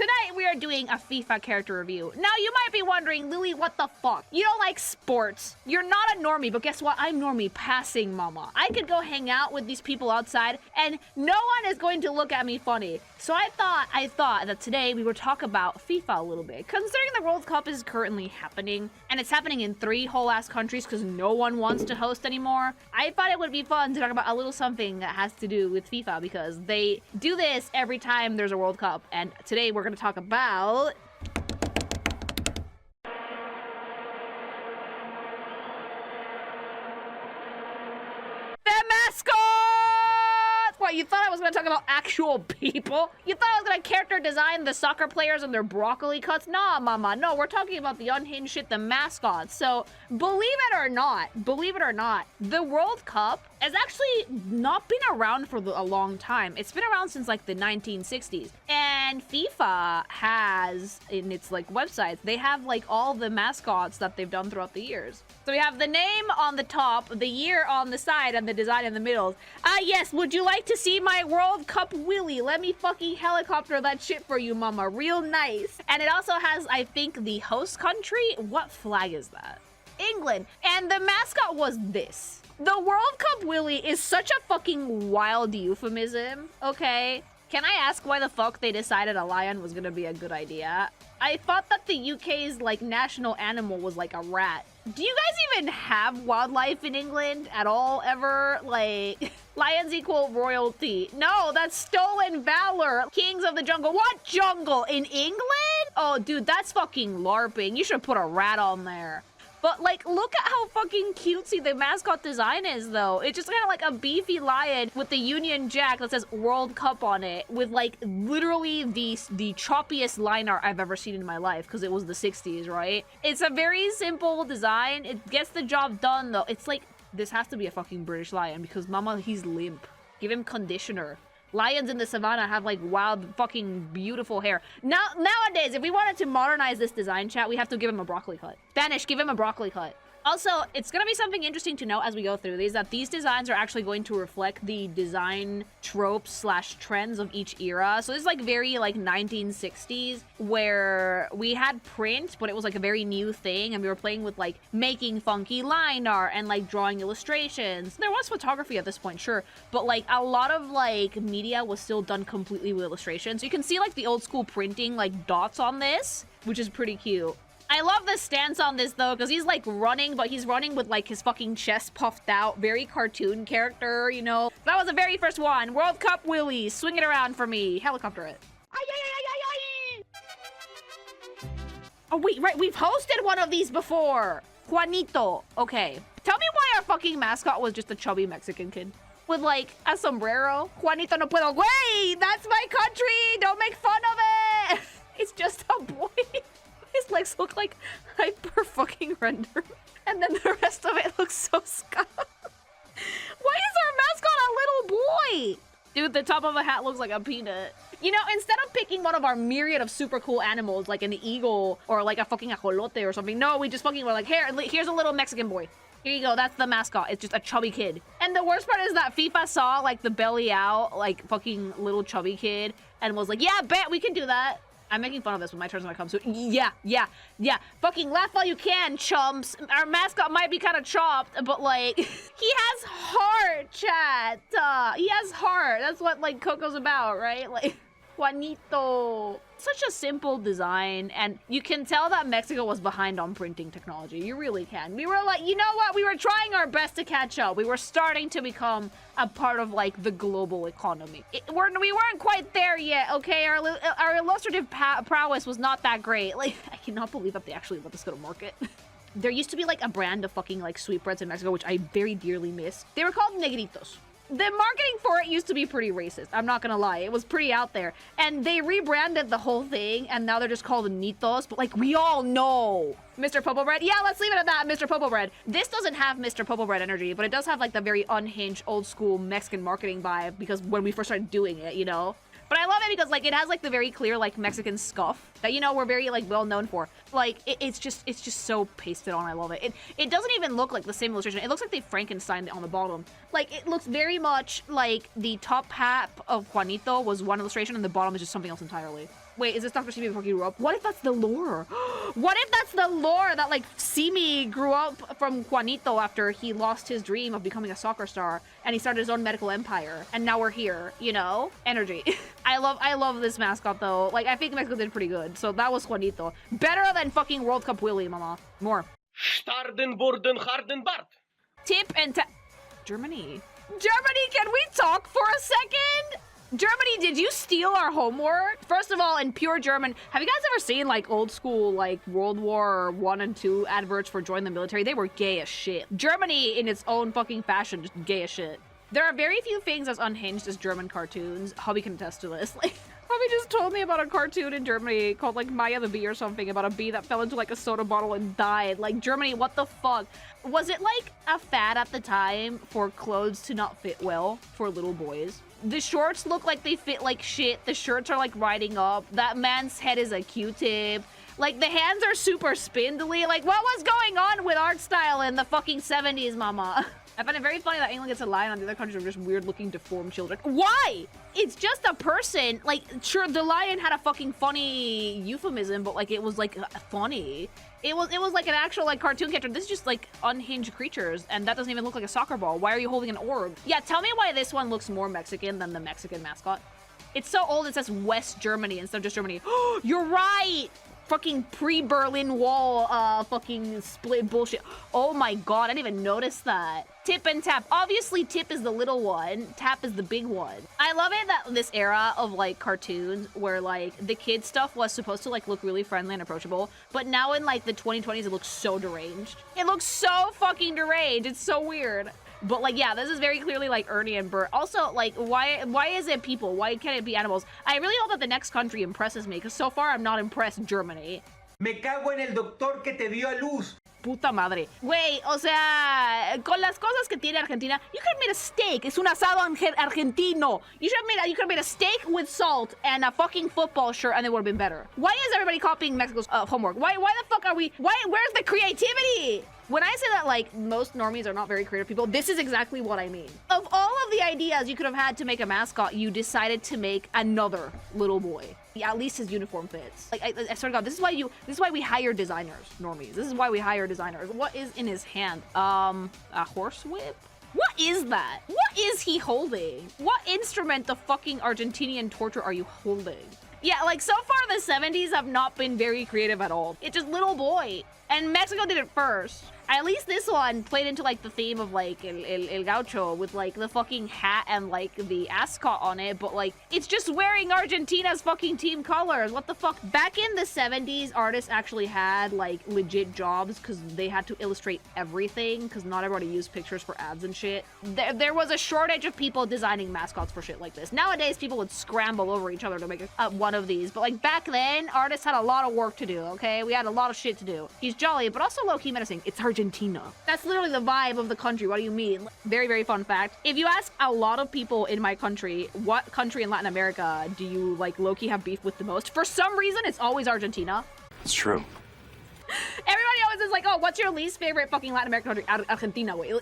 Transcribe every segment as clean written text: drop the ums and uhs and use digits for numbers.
Tonight we are doing a FIFA character review. Now you might be wondering, Lily, what the fuck? You don't like sports. You're not a normie, but guess what? I'm normie passing, mama. I could go hang out with these people outside and no one is going to look at me funny. So I thought that today we would talk about FIFA a little bit. Considering the World Cup is currently happening, and it's happening in 3 whole ass countries because no one wants to host anymore, I thought it would be fun to talk about a little something that has to do with FIFA because they do this every time there's a World Cup. And today we're going to talk about the mascots! What, you thought I was going to talk about actual people? You thought I was going to character design the soccer players and their broccoli cuts? Nah, mama, no, we're talking about the unhinged shit, the mascots. So, believe it or not, the World Cup has actually not been around for a long time. It's been around since like the 1960s. And FIFA has, in its like websites, they have like all the mascots that they've done throughout the years. So we have the name on the top, the year on the side, and the design in the middle. Yes, would you like to see my World Cup Willie? Let me fucking helicopter that shit for you, mama. Real nice. And it also has, I think, the host country. What flag is that? England. And the mascot was this. The World Cup Willie is such a fucking wild euphemism, okay? Can I ask why the fuck they decided a lion was gonna be a good idea? I thought that the UK's, like, national animal was, like, a rat. Do you guys even have wildlife in England at all, ever? Like, lions equal royalty. No, that's stolen valor. Kings of the jungle. What jungle? In England? Oh, dude, that's fucking LARPing. You should put a rat on there. But, like, look at how fucking cutesy the mascot design is, though. It's just kind of like a beefy lion with the Union Jack that says World Cup on it with, like, literally the choppiest line art I've ever seen in my life because it was the 60s, right? It's a very simple design. It gets the job done, though. It's like, this has to be a fucking British lion because, mama, he's limp. Give him conditioner. Lions in the savannah have, like, wild, fucking beautiful hair. Nowadays, if we wanted to modernize this design, chat, we have to give him a broccoli cut. Spanish, give him a broccoli cut. Also, it's gonna be something interesting to know as we go through these, that these designs are actually going to reflect the design tropes / trends of each era. So this is like very like 1960s where we had print, but it was like a very new thing. And we were playing with like making funky line art and like drawing illustrations. There was photography at this point, sure. But like a lot of like media was still done completely with illustrations. So you can see like the old school printing like dots on this, which is pretty cute. I love the stance on this, though, because he's, like, running, but he's running with, like, his fucking chest puffed out. Very cartoon character, you know? That was the very first one. World Cup Willie. Swing it around for me. Helicopter it. Oh, wait, right. We've hosted one of these before. Juanito. Okay. Tell me why our fucking mascot was just a chubby Mexican kid. With, like, a sombrero. Juanito no puedo. Wait, that's my country. Don't make fun of it. It's just a boy. His legs look like hyper fucking rendered. And then the rest of it looks so scuffed. Why is our mascot a little boy? Dude, the top of a hat looks like a peanut. You know, instead of picking one of our myriad of super cool animals, like an eagle or like a fucking ajolote or something, no, we just fucking were like, here's a little Mexican boy. Here you go, that's the mascot. It's just a chubby kid. And the worst part is that FIFA saw like the belly out, like fucking little chubby kid and was like, yeah, bet we can do that. I'm making fun of this when my turn's gonna come soon. Yeah. Fucking laugh all you can, chumps. Our mascot might be kind of chopped, but like, he has heart, chat. He has heart. That's what like Coco's about, right? Like, Juanito. Such a simple design, and you can tell that Mexico was behind on printing technology. You really can. We were like, you know what? We were trying our best to catch up. We were starting to become a part of like the global economy. We weren't quite there yet, okay? Our illustrative prowess was not that great. Like, I cannot believe that they actually let us go to market. There used to be like a brand of fucking like sweetbreads in Mexico, which I very dearly miss. They were called Negritos. The marketing for it used to be pretty racist. I'm not gonna lie. It was pretty out there. And they rebranded the whole thing, and now they're just called Nitos. But, like, we all know Mr. Popo Bread. Yeah, let's leave it at that, Mr. Popo Bread. This doesn't have Mr. Popo Bread energy, but it does have, like, the very unhinged, old-school Mexican marketing vibe, because when we first started doing it, you know? But I love it because, like, it has, like, the very clear, like, Mexican scuff that, you know, we're very, like, well known for. Like, it's just so pasted on. I love it. It doesn't even look like the same illustration. It looks like they Frankensteined it on the bottom. Like, it looks very much like the top hat of Juanito was one illustration and the bottom is just something else entirely. Wait, is this Dr. Simi before he grew up? What if that's the lore? What if that's the lore that, like, Simi grew up from Juanito after he lost his dream of becoming a soccer star and he started his own medical empire, and now we're here, you know? Energy. I love this mascot, though. Like, I think Mexico did pretty good, so that was Juanito. Better than fucking World Cup Willie, mama. More. Starden, Borden, Harden, Bart. Tip and Germany. Germany, can we talk for a second? Germany, did you steal our homework? First of all, in pure German, have you guys ever seen like old school like World War I and II adverts for join the military? They were gay as shit. Germany, in its own fucking fashion, just gay as shit. There are very few things as unhinged as German cartoons. Hubby can attest to this. Like, Hubby just told me about a cartoon in Germany called like Maya the Bee or something, about a bee that fell into like a soda bottle and died. Like, Germany, what the fuck? Was it like a fad at the time for clothes to not fit well for little boys? The shorts look like they fit like shit. The shirts are like riding up. That man's head is a Q-tip. Like, the hands are super spindly. Like, what was going on with art style in the fucking 70s, mama? I find it very funny that England gets a lie on the other countries are just weird-looking, deformed children. Why? It's just a person. Like, sure, the lion had a fucking funny euphemism, but like, it was like funny. It was like an actual like cartoon character. This is just like unhinged creatures, and that doesn't even look like a soccer ball. Why are you holding an orb? Yeah, tell me why this one looks more Mexican than the Mexican mascot. It's so old it says West Germany instead of just Germany. You're right! Fucking pre-Berlin Wall, fucking split bullshit. Oh my god, I didn't even notice that. Tip and Tap. Obviously, Tip is the little one. Tap is the big one. I love it that this era of, like, cartoons where, like, the kid stuff was supposed to, like, look really friendly and approachable. But now in, like, the 2020s, it looks so deranged. It looks so fucking deranged. It's so weird. But, like, yeah, this is very clearly, like, Ernie and Bert. Also, like, why is it people? Why can't it be animals? I really hope that the next country impresses me, because so far I'm not impressed. Germany. Me cago en el doctor que te dio a luz. Puta madre. Wait, o sea, con las cosas que tiene Argentina, you could have made a steak. Es un asado argentino. You could have made a steak with salt and a fucking football shirt, and it would have been better. Why is everybody copying Mexico's homework? Why the fuck are we? Where's the creativity? When I say that, like, most normies are not very creative people, this is exactly what I mean. Of all of the ideas you could have had to make a mascot, you decided to make another little boy. Yeah, at least his uniform fits. Like, I swear to God, this is why we hire designers, normies. This is why we hire designers. What is in his hand? A horse whip? What is that? What is he holding? What instrument the fucking Argentinian torture are you holding? Yeah, like, so far the 70s have not been very creative at all. It's just little boy. And Mexico did it first. At least this one played into, like, the theme of, like, El Gaucho with, like, the fucking hat and, like, the ascot on it. But, like, it's just wearing Argentina's fucking team colors. What the fuck? Back in the 70s, artists actually had, like, legit jobs because they had to illustrate everything because not everybody used pictures for ads and shit. There was a shortage of people designing mascots for shit like this. Nowadays, people would scramble over each other to make one of these. But, like, back then, artists had a lot of work to do, okay? We had a lot of shit to do. He's jolly, but also low-key menacing. It's Argentina. That's literally the vibe of the country. What do you mean? Very, very fun fact. If you ask a lot of people in my country, what country in Latin America do you, like, low-key have beef with the most? For some reason, it's always Argentina. It's true. Everybody always is like, oh, what's your least favorite fucking Latin American country? Argentina, wait.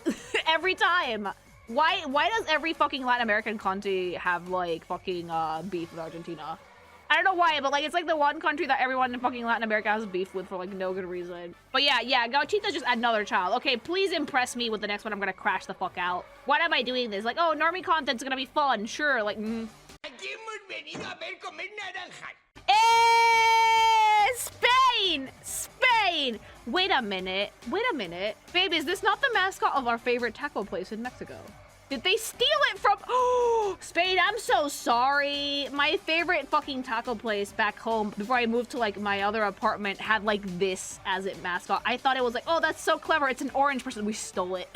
Every time. Why does every fucking Latin American country have, like, fucking beef with Argentina? I don't know why, but, like, it's, like, the one country that everyone in fucking Latin America has beef with for, like, no good reason. But yeah, Gauchito's just another child. Okay, please impress me with the next one. I'm gonna crash the fuck out. Why am I doing this? Like, oh, normie content's gonna be fun. Sure, like, Spain! Spain! Wait a minute. Babe, is this not the mascot of our favorite taco place in Mexico? Did they steal it from... Oh, Spain, I'm so sorry. My favorite fucking taco place back home before I moved to, like, my other apartment had, like, this as its mascot. I thought it was like, oh, that's so clever. It's an orange person. We stole it.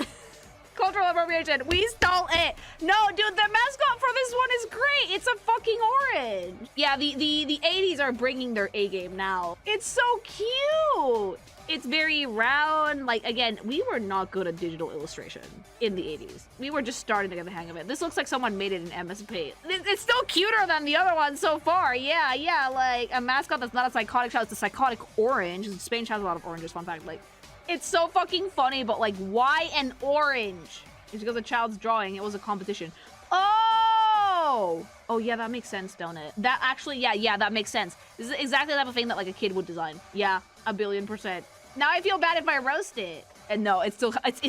Cultural appropriation. We stole it. No, dude, the mascot for this one is great. It's a fucking orange. Yeah, the 80s are bringing their A game now. It's so cute. It's very round. Like, again, we were not good at digital illustration in the 80s. We were just starting to get the hang of it. This looks like someone made it in MS Paint. It's still cuter than the other one so far. Yeah, like a mascot that's not a psychotic child. It's a psychotic orange. Spain has a lot of oranges, fun fact. Like, it's so fucking funny, but, like, why an orange? It's because a child's drawing. It was a competition. Oh! Oh yeah, that makes sense, don't it? That actually, yeah, that makes sense. This is exactly the type of thing that like a kid would design. Yeah, 1,000,000,000%. Now I feel bad if I roast it. And no, it's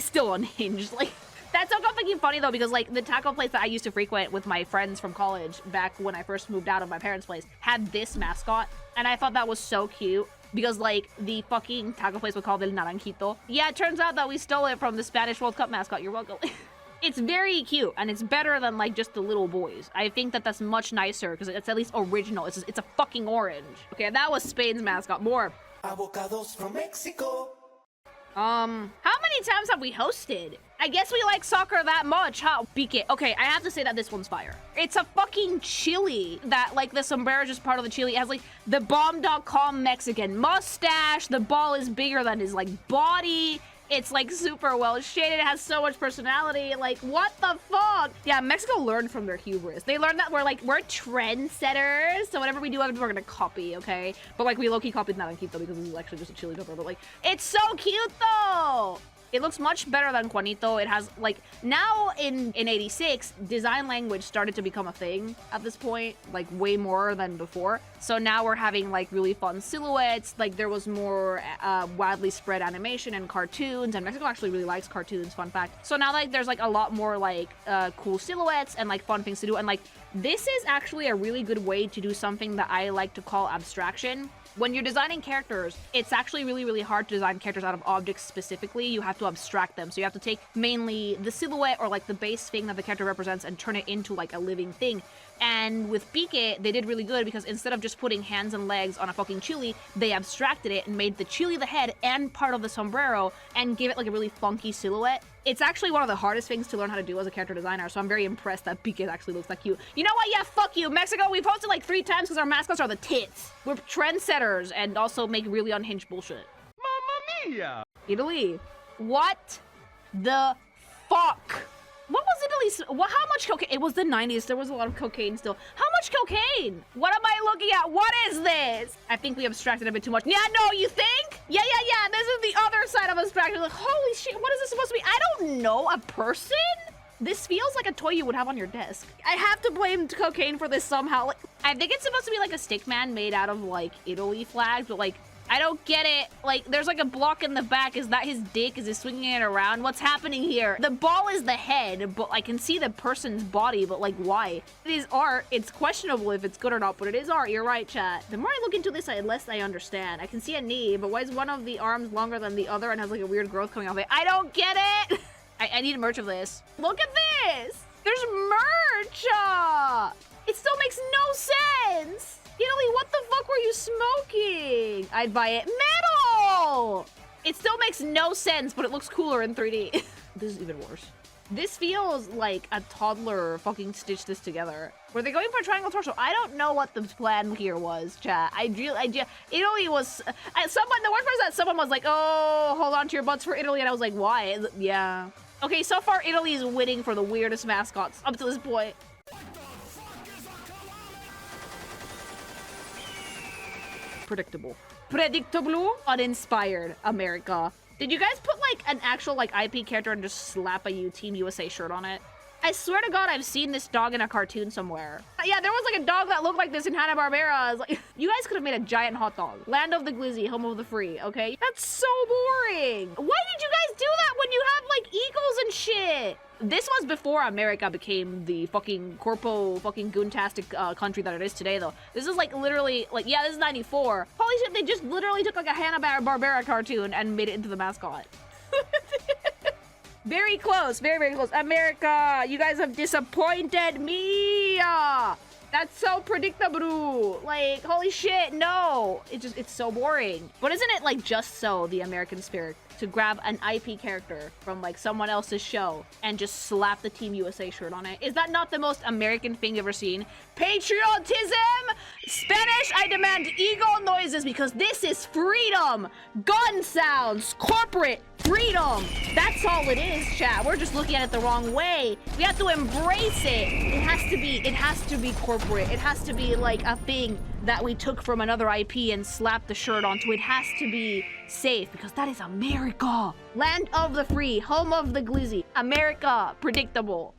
still unhinged. Like, that's so fucking funny though, because like the taco place that I used to frequent with my friends from college back when I first moved out of my parents' place had this mascot, and I thought that was so cute because like the fucking taco place was called El Naranjito. Yeah, it turns out that we stole it from the Spanish World Cup mascot. You're welcome. It's very cute, and it's better than like just the little boys. I think that that's much nicer because it's at least original. It's a fucking orange. Okay, that was Spain's mascot. More. Avocados from Mexico. How many times have we hosted? I guess we like soccer that much, huh? Pique. Okay, I have to say that this one's fire. It's a fucking chili that, like, the sombrero is just part of the chili. It has, like, the bomb.com Mexican mustache. The ball is bigger than his, like, body. It's, like, super well shaded. It has so much personality. Like, what the fuck? Yeah, Mexico learned from their hubris. They learned that we're trendsetters. So whatever we do, we're gonna copy, okay? But, like, we low-key copied Naranjito because this is actually just a chili pepper. But, like, it's so cute, though! It looks much better than Juanito. It has, like, now in 86, design language started to become a thing at this point, like, way more than before. So now we're having, like, really fun silhouettes. Like, there was more widely spread animation and cartoons, and Mexico actually really likes cartoons, fun fact. So now, like, there's, like, a lot more, like, cool silhouettes and, like, fun things to do. And, like, this is actually a really good way to do something that I like to call abstraction. When you're designing characters, it's actually really, really hard to design characters out of objects specifically. You have to abstract them. So you have to take mainly the silhouette or like the base thing that the character represents and turn it into like a living thing. And with Pique, they did really good because instead of just putting hands and legs on a fucking chili, they abstracted it and made the chili the head and part of the sombrero and gave it like a really funky silhouette. It's actually one of the hardest things to learn how to do as a character designer, so I'm very impressed that Pique actually looks that cute. You know what? Yeah, fuck you. Mexico, we've hosted like 3 times because our mascots are the tits. We're trendsetters and also make really unhinged bullshit. Mamma mia! Italy. What the fuck? What was Italy's? How much cocaine? It was the 90s. There was a lot of cocaine still. How much cocaine? What am I looking at? What is this? I think we abstracted a bit too much. Yeah, no, you think? Yeah. This is the other side of abstraction. Like, holy shit, what is this supposed to be? I don't know. A person? This feels like a toy you would have on your desk. I have to blame cocaine for this somehow. Like, I think it's supposed to be like a stick man made out of like Italy flags, but like, I don't get it. Like, there's like a block in the back. Is that his dick? Is he swinging it around? What's happening here? The ball is the head, but I can see the person's body, but like, why? It is art. It's questionable if it's good or not, but it is art. You're right, chat. The more I look into this, the less I understand. I can see a knee, but why is one of the arms longer than the other and has like a weird growth coming off it? I don't get it. I need merch of this. Look at this. There's merch. It still makes no sense. Italy, what the fuck were you smoking? I'd buy it. Metal! It still makes no sense, but it looks cooler in 3D. This is even worse. This feels like a toddler fucking stitched this together. Were they going for a triangle torso? I don't know what the plan here was, chat. Italy was... the worst part is that someone was like, oh, hold on to your butts for Italy. And I was like, why? Yeah. Okay, so far Italy is winning for the weirdest mascots up to this point. Predictable. Uninspired America. Did you guys put like an actual like IP character and just slap a Team USA shirt on it? I swear to God, I've seen this dog in a cartoon somewhere. Yeah, there was like a dog that looked like this in Hanna-Barbera. Like, you guys could have made a giant hot dog. Land of the glizzy, home of the free, okay? That's so boring. Why did you guys do that when you have like eagles and shit? This was before America became the fucking corpo fucking goontastic country that it is today, though. This is like literally like, yeah, this is 94. Holy shit, they just literally took like a Hanna-Barbera cartoon and made it into the mascot. Very close, very, very close. America, you guys have disappointed me. That's so predictable. Like, holy shit, no. It's so boring. But isn't it like just so the American spirit to grab an IP character from like someone else's show and just slap the Team USA shirt on it? Is that not the most American thing you've ever seen? Patriotism! Spanish, I demand eagle noises because this is freedom! Gun sounds! Corporate freedom! That's all it is, chat. We're just looking at it the wrong way. We have to embrace it. It has to be corporate. It has to be like a thing that we took from another IP and slapped the shirt onto. It has to be safe because that is America. Land of the free, home of the glizzy. America, predictable.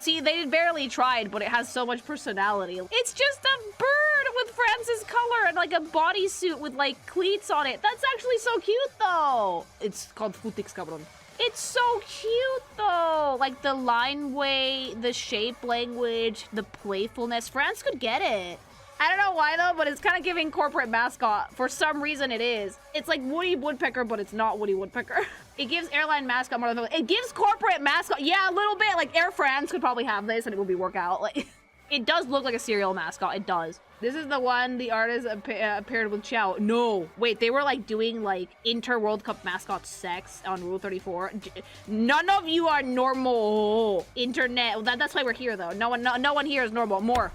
See, they barely tried, but it has so much personality. It's just a bird with France's color and like a bodysuit with like cleats on it. That's actually so cute though. It's called Footix, cabron. It's so cute though. Like the line way, the shape language, the playfulness. France could get it. I don't know why though, but it's kind of giving corporate mascot. For some reason it is. It's like Woody Woodpecker, but it's not Woody Woodpecker. It gives airline mascot more than it gives corporate mascot. Yeah, a little bit. Like Air France could probably have this and it would be work out. Like it does look like a cereal mascot. It does. This is the one the artist paired with Ciao. No, wait, they were like doing like inter-World Cup mascot sex on Rule 34. None of you are normal. Internet. That's why we're here though. No one here is normal. More.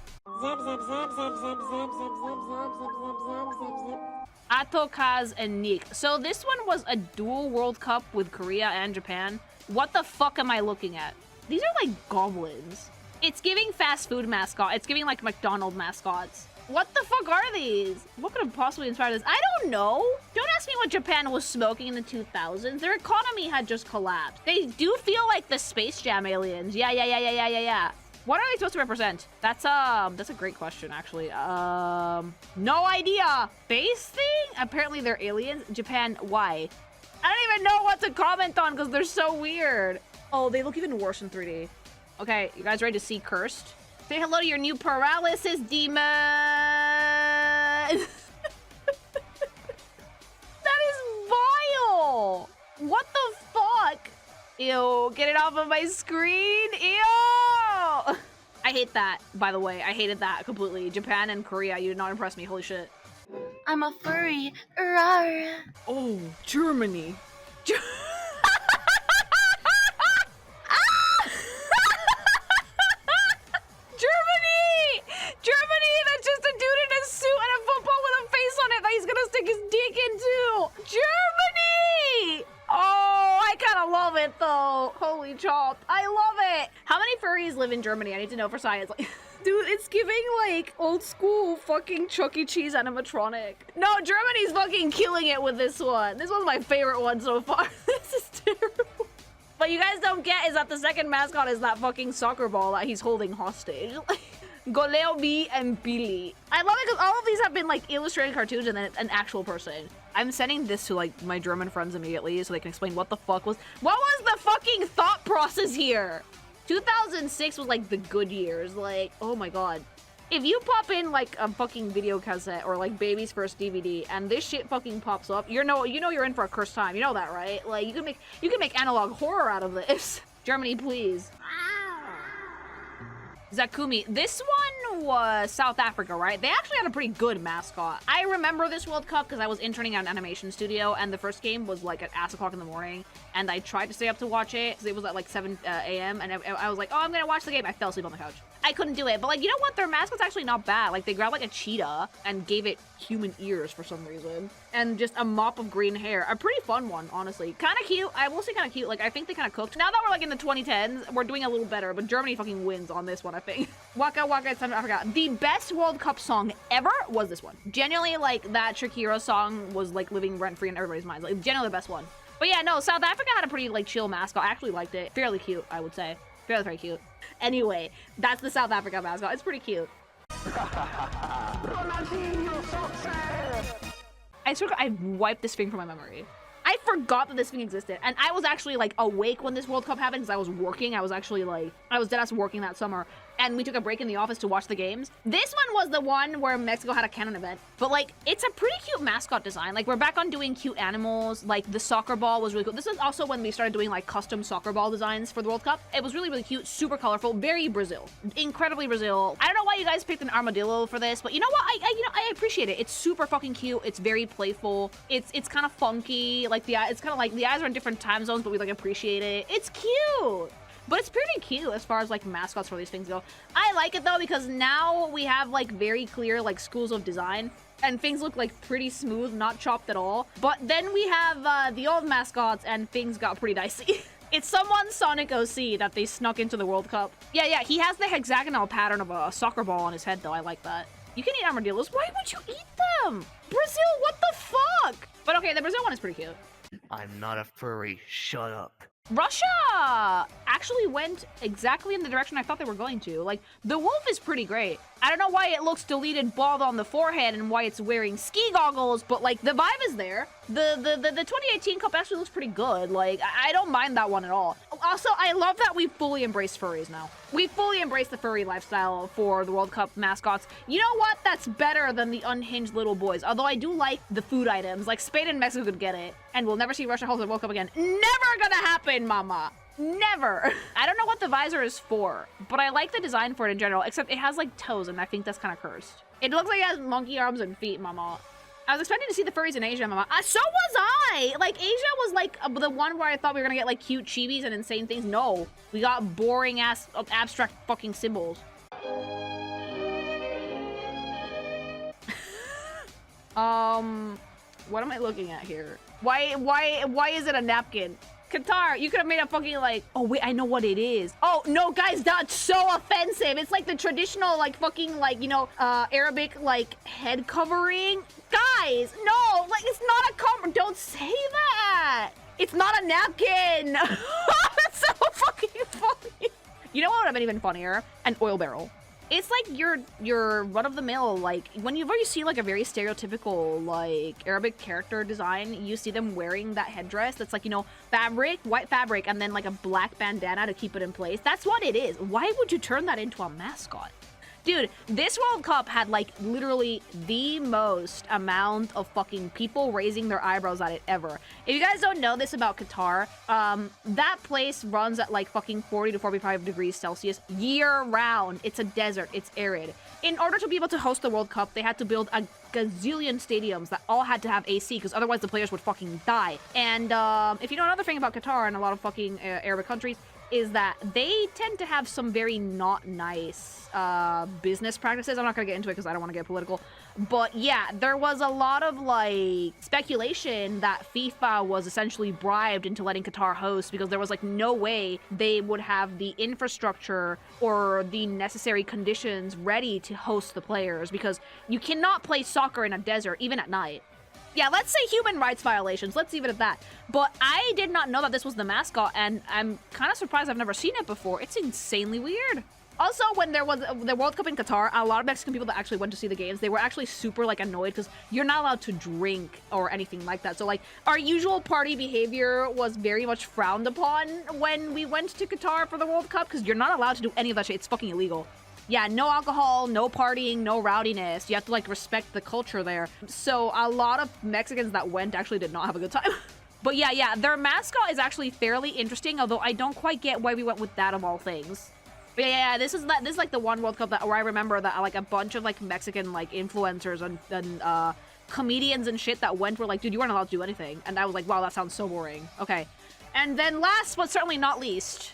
Ato, Kaz, and Nik. So this one was a dual World Cup with Korea and Japan. What the fuck am I looking at? These are like goblins. It's giving fast food mascot. It's giving like McDonald's mascots. What the fuck are these? What could have possibly inspired this? I don't know. Don't ask me what Japan was smoking in the 2000s. Their economy had just collapsed. They do feel like the Space Jam aliens. Yeah. What are they supposed to represent? That's a great question, actually. No idea. Base thing? Apparently they're aliens. Japan, why? I don't even know what to comment on because they're so weird. Oh, they look even worse in 3D. Okay, you guys ready to see Cursed? Say hello to your new paralysis demon. That is vile. What the fuck? Ew, get it off of my screen. Ew. I hate that, by the way. I hated that completely. Japan and Korea, you did not impress me. Holy shit. I'm a furry. Rawr. Oh, Germany. Germany! That's just a dude in a suit and a football with a face on it that he's gonna stick his dick into! Germany! Oh, I kind of love it though. Holy chop. I love it. How many furries live in Germany? I need to know for science. Like, dude, it's giving like old school fucking Chuck E. Cheese animatronic. No, Germany's fucking killing it with this one. This one's my favorite one so far. This is terrible. What you guys don't get is that the second mascot is that fucking soccer ball that he's holding hostage. Goleo VI and Pille. I love it because all of these have been like illustrated cartoons and then an actual person. I'm sending this to like my German friends immediately so they can explain what the fuck was. What was the fucking thought process here? 2006 was like the good years. Like, oh my god. If you pop in like a fucking video cassette or like baby's first DVD and this shit fucking pops up, you know you're in for a cursed time. You know that, right? Like you can make analog horror out of this. Germany, please. Zakumi. This one was South Africa, right? They actually had a pretty good mascot. I remember this World Cup because I was interning at an animation studio and the first game was like at ass o'clock in the morning and I tried to stay up to watch it because it was at like 7 a.m. and I was like, oh, I'm gonna watch the game. I fell asleep on the couch. I couldn't do it, but like, you know what? Their mascot's actually not bad. Like they grabbed like a cheetah and gave it human ears for some reason and just a mop of green hair. A pretty fun one, honestly. Kind of cute. I will say kind of cute. Like I think they kind of cooked. Now that we're like in the 2010s, we're doing a little better, but Germany fucking wins on this one, I think. Waka Waka, it's South Africa. The best World Cup song ever was this one. Genuinely, like that Shakira song was like living rent-free in everybody's minds. Like genuinely the best one. But yeah, no, South Africa had a pretty like chill mascot. I actually liked it. Fairly cute, I would say. Very cute. Anyway, that's the South Africa mascot. It's pretty cute. I swear I've wiped this thing from my memory. I forgot that this thing existed. And I was actually like awake when this World Cup happened because I was working. I was deadass working that summer. And we took a break in the office to watch the games. This one was the one where Mexico had a cannon event. But like, it's a pretty cute mascot design. Like we're back on doing cute animals. Like the soccer ball was really cool. This is also when we started doing like custom soccer ball designs for the World Cup. It was really, really cute, super colorful, very Brazil. Incredibly Brazil. I don't know why you guys picked an armadillo for this, but you know what? I appreciate it. It's super fucking cute. It's very playful. It's kind of funky. Like it's kind of like the eyes are in different time zones, but we like appreciate it. It's cute. But it's pretty cute as far as like mascots for these things go. I like it though because now we have like very clear like schools of design and things look like pretty smooth, not chopped at all. But then we have the old mascots and things got pretty dicey. It's someone's Sonic OC that they snuck into the World Cup. Yeah, he has the hexagonal pattern of a soccer ball on his head though. I like that. You can eat armadillos. Why would you eat them? Brazil, what the fuck? But okay, the Brazil one is pretty cute. I'm not a furry. Shut up. Russia! Actually, actually went exactly in the direction I thought they were going to. Like, the wolf is pretty great. I don't know why it looks deleted bald on the forehead and why it's wearing ski goggles, but like the vibe is there. The 2018 Cup actually looks pretty good. Like, I don't mind that one at all. Also, I love that we fully embrace furries now. We fully embrace the furry lifestyle for the World Cup mascots. You know what? That's better than the unhinged little boys. Although I do like the food items. Like, Spain and Mexico could get it. And we'll never see Russia host the World Cup again. Never gonna happen, mama. Never. I don't know what the visor is for, but I like the design for it in general, except it has like toes, and I think that's kind of cursed. It looks like it has monkey arms and feet, mama. I was expecting to see the furries in Asia, mama. So was I! Like, Asia was like the one where I thought we were gonna get like cute chibis and insane things. No, we got boring ass abstract fucking symbols. What am I looking at here? Why is it a napkin? Qatar, you could have made a fucking like, oh wait, I know what it is. Oh no, guys, that's so offensive. It's like the traditional like fucking like, you know, Arabic like head covering. Guys, no, like it's not a cover. Don't say that. It's not a napkin. That's so fucking funny. You know what would have been even funnier? An oil barrel. It's like your run-of-the-mill, like, whenever you see, like, a very stereotypical, like, Arabic character design, you see them wearing that headdress that's, like, you know, fabric, white fabric, and then, like, a black bandana to keep it in place. That's what it is. Why would you turn that into a mascot? Dude, this World Cup had, like, literally the most amount of fucking people raising their eyebrows at it ever. If you guys don't know this about Qatar, that place runs at, like, fucking 40 to 45 degrees Celsius year-round. It's a desert. It's arid. In order to be able to host the World Cup, they had to build a gazillion stadiums that all had to have AC, because otherwise the players would fucking die. And, if you know another thing about Qatar and a lot of fucking Arabic countries, is that they tend to have some very not nice business practices. I'm not gonna get into it because I don't want to get political. But yeah, there was a lot of like speculation that FIFA was essentially bribed into letting Qatar host because there was like no way they would have the infrastructure or the necessary conditions ready to host the players, because you cannot play soccer in a desert, even at night. Yeah, let's say human rights violations. Let's leave it at that. But I did not know that this was the mascot, and I'm kind of surprised I've never seen it before. It's insanely weird. Also, when there was the World Cup in Qatar, a lot of Mexican people that actually went to see the games, they were actually super, like, annoyed because you're not allowed to drink or anything like that. So, like, our usual party behavior was very much frowned upon when we went to Qatar for the World Cup, because you're not allowed to do any of that shit. It's fucking illegal. Yeah, no alcohol, no partying, no rowdiness. You have to, like, respect the culture there. So a lot of Mexicans that went actually did not have a good time. But yeah, their mascot is actually fairly interesting, although I don't quite get why we went with that of all things. But yeah, this is like the one World Cup where I remember that like a bunch of like Mexican like influencers and comedians and shit that went were like, dude, you weren't allowed to do anything. And I was like, wow, that sounds so boring. Okay. And then last but certainly not least,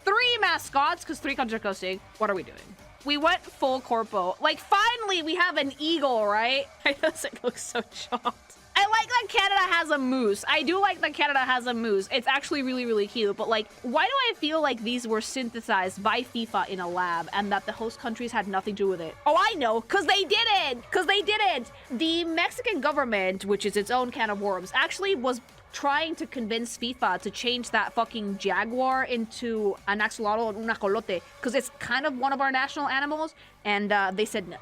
three mascots, because three countries are coasting. What are we doing? We went full corpo. Like, finally, we have an eagle, right? It doesn't look so chopped. I like that Canada has a moose. I do like that Canada has a moose. It's actually really, really cute. But, like, why do I feel like these were synthesized by FIFA in a lab and that the host countries had nothing to do with it? Oh, I know. Because they didn't. Because they didn't. The Mexican government, which is its own can of worms, actually was trying to convince FIFA to change that fucking jaguar into an axolotl or un ajolote, because it's kind of one of our national animals, and they said no.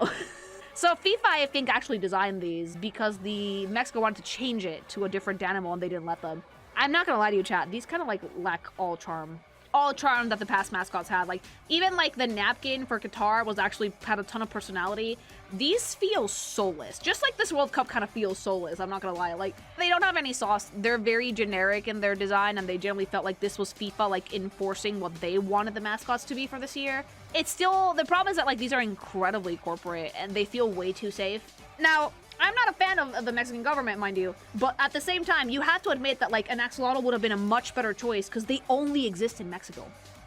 So FIFA, I think, actually designed these because the Mexico wanted to change it to a different animal, and they didn't let them. I'm not gonna lie to you, chat. These kind of like lack all charm. All charm that the past mascots had. Like, even like the napkin for Qatar was actually had a ton of personality. These feel soulless. Just like this World Cup kind of feels soulless, I'm not gonna lie. Like, they don't have any sauce. They're very generic in their design, and they generally felt like this was FIFA, like, enforcing what they wanted the mascots to be for this year. It's still, the problem is that, like, these are incredibly corporate, and they feel way too safe. Now, I'm not a fan of the Mexican government, mind you, but at the same time, you have to admit that, like, an axolotl would have been a much better choice because they only exist in Mexico.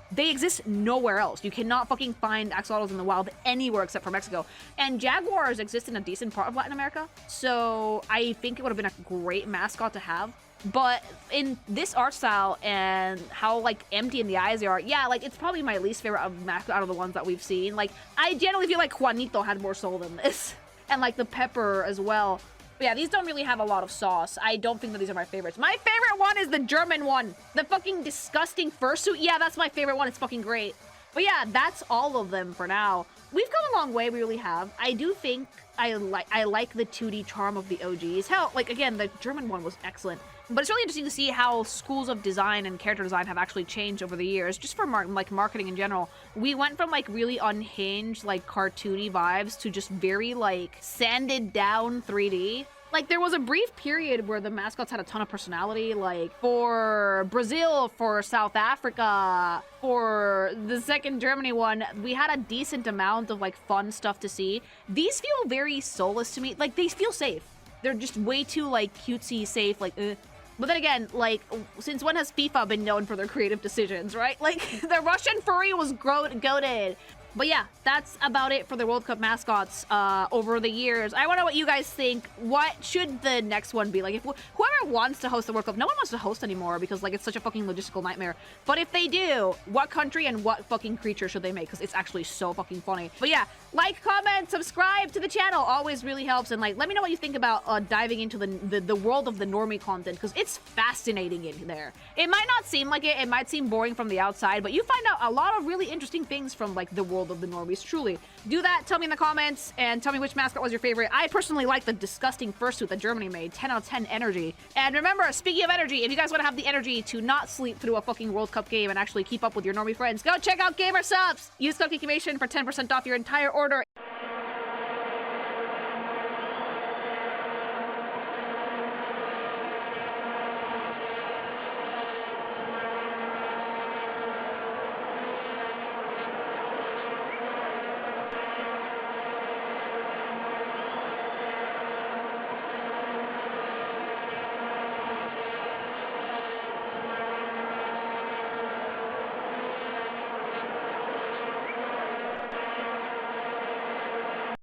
They exist nowhere else. You cannot fucking find axolotls in the wild anywhere except for Mexico. And jaguars exist in a decent part of Latin America, so I think it would have been a great mascot to have. But in this art style and how, like, empty in the eyes they are, yeah, like, it's probably my least favorite mascot out of the ones that we've seen. Like, I generally feel like Juanito had more soul than this. and like the pepper as well. But yeah, these don't really have a lot of sauce. I don't think that these are my favorites. My favorite one is the German one. The fucking disgusting fursuit. Yeah, that's my favorite one. It's fucking great. But yeah, that's all of them for now. We've come a long way, we really have. I do think I like the 2D charm of the OGs. Hell, like, again, the German one was excellent. But it's really interesting to see how schools of design and character design have actually changed over the years, just for like marketing in general. We went from like really unhinged, like cartoony vibes to just very like sanded down 3D. Like, there was a brief period where the mascots had a ton of personality, like for Brazil, for South Africa, for the second Germany one, we had a decent amount of like fun stuff to see. These feel very soulless to me. Like, they feel safe. They're just way too like cutesy safe, like But then again, like, since when has FIFA been known for their creative decisions, right? Like, the Russian furry was goated. But yeah, that's about it for the World Cup mascots over the years. I want to know what you guys think. What should the next one be? Like, if whoever wants to host the World Cup, no one wants to host anymore because, like, it's such a fucking logistical nightmare. But if they do, what country and what fucking creature should they make? Because it's actually so fucking funny. But yeah, like, comment, subscribe to the channel. Always really helps. And, like, let me know what you think about diving into the world of the normie content, because it's fascinating in there. It might not seem like it. It might seem boring from the outside, but you find out a lot of really interesting things from, like, the world of the normies. Truly do that. Tell me in the comments and tell me which mascot was your favorite. I personally like the disgusting fursuit that Germany made. 10 out of 10 energy. And remember, speaking of energy, if you guys want to have the energy to not sleep through a fucking World Cup game and actually keep up with your normie friends, go check out Gamer Subs. Use code KIKIMATION for 10% off your entire order.